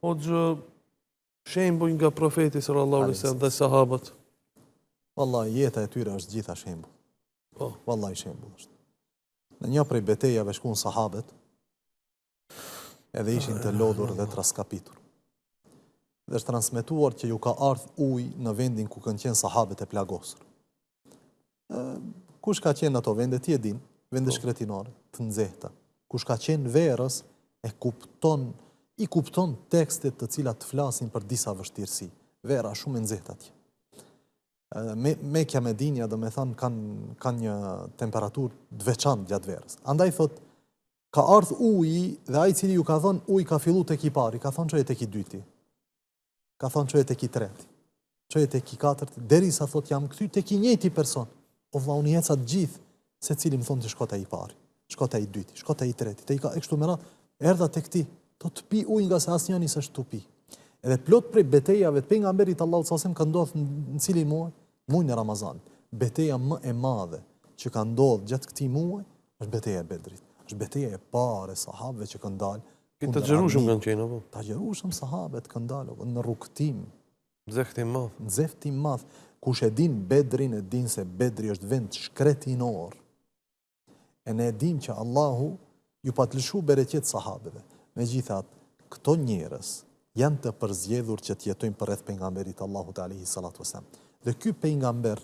O gjë shembull nga profeti sallallahu alaihi wasallam dhe sahabët. Wallahi jeta e tyre është gjitha shembull. Po. Wallahi shembull është. Në një prej betejave shkuan sahabët, edhe ishin të lodhur dhe të raskapitur. Dhe është transmetuar që ju ka ardhur ujë në vendin ku kanë qenë sahabët e plagosur. Kush ka qenë në ato vende ti e din, vende shkretinare, të nxehta. Kush ka qenë verës i kupton tekstet të cilat flasin për disa vështirësi. Vera shumë e nxehtë atje. Mekja Medinja, do me thënë, kanë një temperaturë të veçantë gjatë verës. Andaj thot, ka ardhur uji dhe ai i cili ju ka thënë uji ka filluar tek i pari, ka thënë çojë tek i dyti. Ka thënë çojë tek i treti. Çojë tek i katërti, derisa thot jam kthy tek i njëjti person. O vlla, unë jeca të gjithë, secili më thonë të shko te i pari, shko te i dyti, shko te i treti, te i ka kështu me radhë, erdha tek ti, to të pi ujë nga se asnjëri s'është tu pi. Edhe plot prej betejave të pejgamberit Allahu sallallahu alaihi wasallam ka ndodhur në cilin muaj? Muajin e Ramazanit. Beteja më e madhe që ka ndodhur gjatë këtij muaji është beteja e Bedrit. Është beteja e parë e sahabëve që kanë dalë. Të xherushëm kanë qenë apo? Të xherushëm sahabët kanë dalë në rrugtim. Nxehtim madh. Nxehtim madh. Kush e din Bedrin e din se Bedri është vend shkretinor. E ne e dim që Allahu ju patlëshu bereqet sahabëve. Megjithatë, këto njerëz janë të përzgjedhur që të jetojnë përreth pejgamberit Allahut alayhi salatu wasallam. Dhe ky pejgamber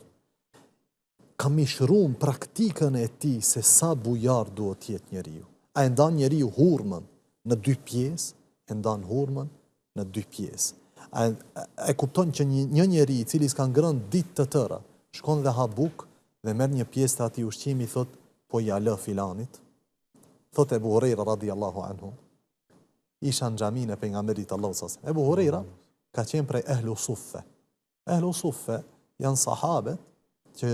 ka mishruar praktikën e tij se sa bujar duhet të jetë njeriu. A e ndan njeriu hurmën në dy pjesë, e ndan hurmën në dy pjesë. E kupton që një njeri i cili s'ka ngrënë ditë të tëra, shkon dhe ha bukë dhe merr një pjesë të atij ushqimi, thot, po ja lë filanit. Thot Ebu Hurajra radhiyallahu anhu, isha në xhaminë e pejgamberit Allahu sallallahu alaihi wasallam. Ebu Hurajra ka qenë prej ehlu suffe. Ehlu suffe janë sahabët që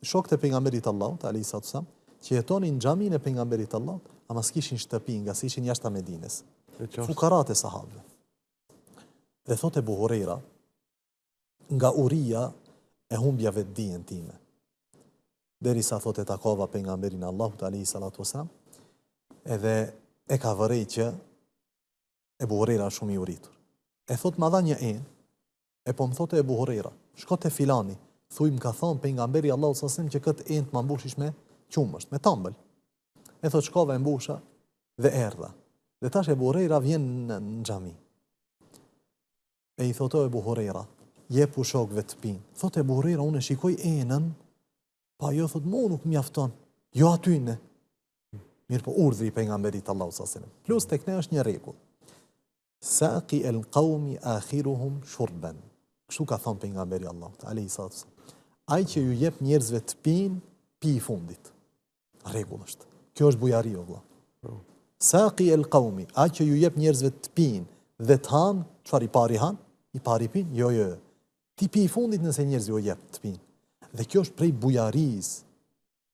shokët e pejgamberit Allahut alayhi wasallam, që jetonin në xhaminë e pejgamberit Allahut, ama s'kishin shtëpi nga se ishin jashtë Medinës. Fukarat e sahabëve. Dhe thot Ebu Hurajra, nga uria e humbja vetë dijen time. Derisa thot e takova pejgamberin Allahut alayhi salatu wasallam, edhe e ka vërej që Ebu Hurajra shumë i uritur. E thot ma dha një enë, e po më thot e Ebu Hurajra, shko te filani, thuj më ka thonë pejgamberi Allahut sallallahu alaihi wasallam që këtë enë të ma mbushish me qumësht, me tambël. E thot shkova e mbusha dhe erdha. Dhe tash Ebu Hurajra vjen në xhami. E i thoto Ebu Hurajra, jepu shokëve të pinë. Thot Ebu Hurajra, unë e shikoj enën, pa jo thot mu nuk mjafton, jo atyne. Mirë po urdhri pejgamberit Allahu sallallahu alaihi wasallam. Plus tek ne është një rregull. Saqi al-qaumi akhiruhum shurban. Kështu ka thënë pejgamberi Allahut alayhi salatu wasallam. Ai që ju jep njerëzve të pinë, pi i fundit. Rregull është. Kjo është bujari o vëlla. Saqi al-qaumi, ai që ju jep njerëzve të pinë dhe të hanë, çfarë i pari han? I pari pinë? Jo. Ti pi i fundit nëse njerëzit ju jep të pinë. Dhe kjo është prej bujarisë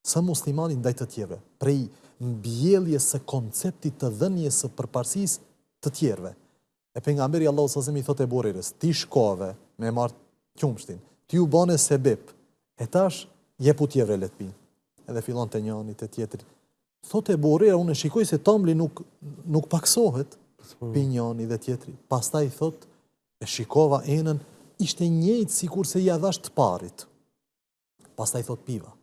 së muslimanit ndaj të tjerëve, prej mbjelljes së konceptit të dhënies së përparësisë të tjerëve. E pejgamberi Allahu sallallahu alaihi wasallam i thotë Ebu Hurajrës, ti shkove me marr qumshtin, ti u bane sebeb, e tash jepu tjerëve le të pinë. Edhe fillon te njëri te tjetri. Thotë Ebu Hurajra, unë shikoj se tambli nuk paksohet, pi njëri dhe tjetri. Pastaj thotë, e shikova enën, ishte njëjtë sikur se ja dhash të parit. Pastaj thot piva.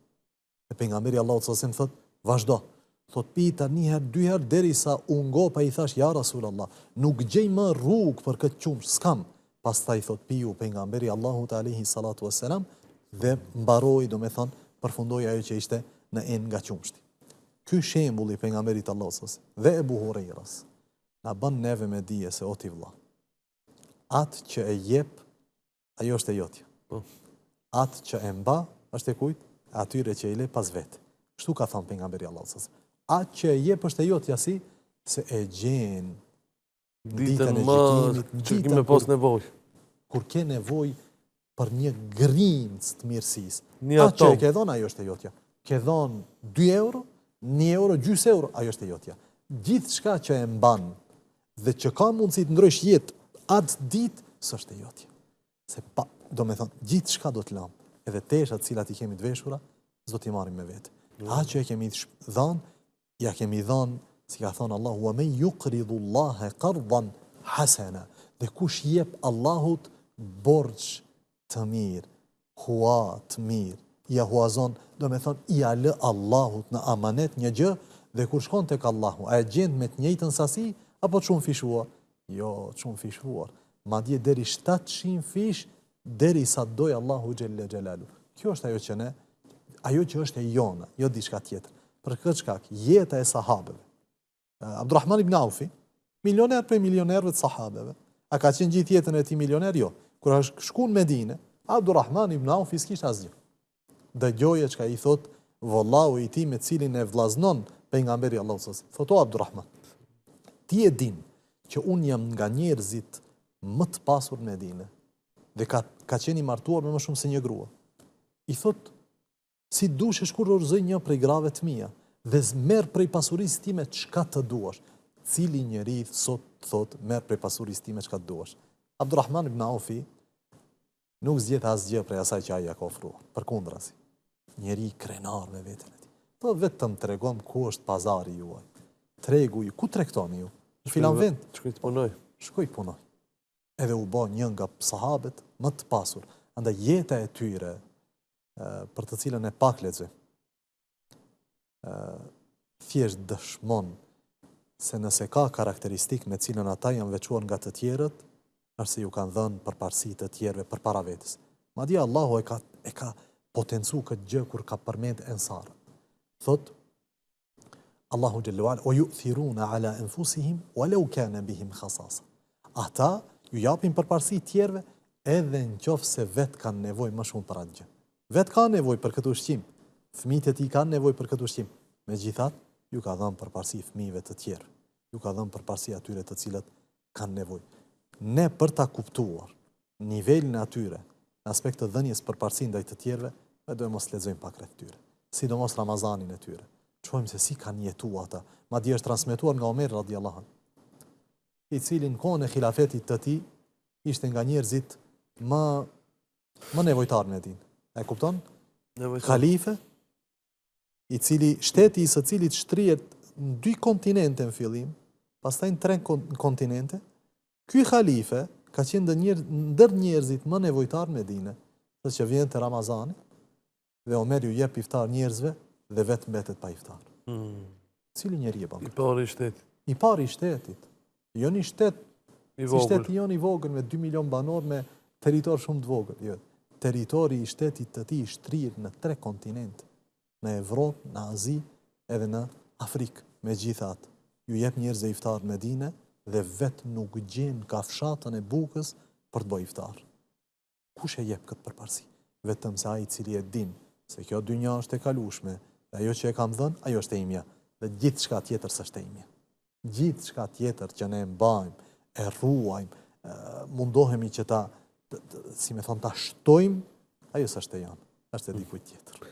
E pejgamberi Allahu sallallahu alaihi wasallam thot, vazhdo. Thot pita një herë, dy herë, derisa u ngopa i thash, ja Rasulullah, nuk gjej më rrugë për këtë qumsh, s'kam. Pastaj thot piu pejgamberi Allahut alaihi salatu wasalam dhe mbaroi, do me thonë, përfundoi ajo që ishte në enë nga qumshti. Ky shembulli pejgamberit Allahu sallallahu alaihi wasallam dhe Ebu Hurajras na bën neve me dije se o ti vëlla. Atë që e jep, ajo është e jotja. Atë që e mba, është e kujt? Atyre që i le pas vetë. Kështu ka thënë pejgamberi Allahu sallallahu alaihi wasallam. Atë që e jep është e jotja si se e gjen ditën e gjykimit, ditën me pas nevojë. Kur ke nevojë për një grimc të mirësisë. Atë që e ke dhënë ajo është e jotja. Ke dhënë 2 euro, 1 euro, gjys euro, ajo është e jotja. Gjithçka që e mban dhe që ka mundësi të ndrojsh jetë atë ditë, s'është e jotja. Se pa, do me thonë, gjithçka do të lëmë. Edhe teshat cilat i kemi të veshura, s'do t'i marrim me vetë. Atë që e kemi dhënë, ja kemi dhënë, si ka thonë Allah, wa men yuqridu Allaha qardan hasana. Dhe kush jep Allahut borxh të mirë, hua të mirë, ja huazon, do me thonë, i alë Allahut në amanet një gjë, dhe kur shkon tek Allahu, a e gjend me të njëjtën sasi, apo të shumë fishuar? Jo, të shumë fishuar. Madje deri 700 fish, deri sa doj Allahu Gjelle Gjelalu. Kjo është ajo që ne, ajo që është e jona, jo diçka tjetër. Për këtë shkak, jeta e sahabeve. Abdurrahman ibn Aufi, milioner për milionerëve të sahabeve. A ka qenë gjithë jetën e tij milioner? Jo. Kur është shku në Medinë, Abdurrahman ibn Aufi s'kishte asgjë. Dëgjoje çka i thot vallahu i tij me cilin e vllaznon pejgamberi Allahu sallallahu alaihi wasallam. Thotë Abdurrahman, ti e din që un jam nga njerëzit më të pasur në Medinë dhe ka qenë i martuar me më shumë se një grua. I thot, si dushesh kur orzoj një prej grave të mia dhe merr prej pasurisë time çka të duash. Cili njeri sot thot merr prej pasurisë time çka të duash? Abdurrahman ibn Aufi nuk zgjedh asgjë prej asaj që ai ja ka ofruar. Përkundrazi, njeri krenar me veten e tij. Po vetëm tregon ku është pazari juaj. Tregu ju, ku tregtoni ju? Në filan vend. Shkoj të punoj. Shkoj punoj. Edhe u bë një nga sahabët më të pasur. Andaj jeta e tyre, për të cilën e pak lexoj, thjesht dëshmon se nëse ka karakteristikë me cilën ata janë veçuar nga të tjerët, është se ju kanë dhënë përparësi të tjerëve përpara vetes. Madje Allahu e ka potencu këtë gjë kur ka përmend ensarët. Thot Allahu xhallahu ala o yu'thiruna ala anfusihim walau kana bihim khasasa. Ata ju japin përparësi tjerëve edhe nëse vetë kanë nevojë më shumë për atë gjë. Vetë kanë nevojë për këtë ushqim. Fëmijët e tij kanë nevojë për këtë ushqim. Megjithatë, ju ka dhënë përparësi fëmijëve të tjerë. Ju ka dhënë përparësi atyre të cilët kanë nevojë. Ne për ta kuptuar nivelin e atyre në aspekt të dhënies përparësi ndaj të tjerëve, ne duhet mos lexojmë pak rreth tyre. Sidomos Ramazanin e tyre. Shohim se si kanë jetuar ata. Madje është transmetuar nga Omer radhiyallahu anhu, i cili në kohën e khilafetit të tij ishte nga njerëzit më nevojtar në Medinë. E kupton? Khalife, i cili shteti i së cilit shtrihet në 2 kontinente në fillim, pastaj në 3 kontinente. Ky khalife ka qenë ndër njerëzit më nevojtar në Medinë, sa që vjen te Ramazani dhe Omer ju jep iftar njerëzve dhe vetë mbetet pa iftar. Cili njeri e bën? I pari i shtetit. I pari i shtetit. Jo një shtet, I si vogël. shteti jon i vogël me 2 milion banor me territor shumë të vogël. Jo. Territori i shtetit të tij shtrirë në 3 kontinente. Në Evropë, në Azi edhe në Afrikë. Megjithatë, ju jep njerëzve iftar në Medinë dhe vetë nuk gjen kafshatën e bukës për të bërë iftar. Kush e jep këtë përparësi? Vetëm se ai i cili e din se kjo dynja është e kalueshme, dhe ajo që e kam dhënë, ajo është e imja, dhe gjithçka tjetër s'është e imja. Gjithçka tjetër që ne mbajmë, e ruajmë, mundohemi që ta, si me thon, ta shtojmë, ajo s'është e janë, është e dikujt tjetër.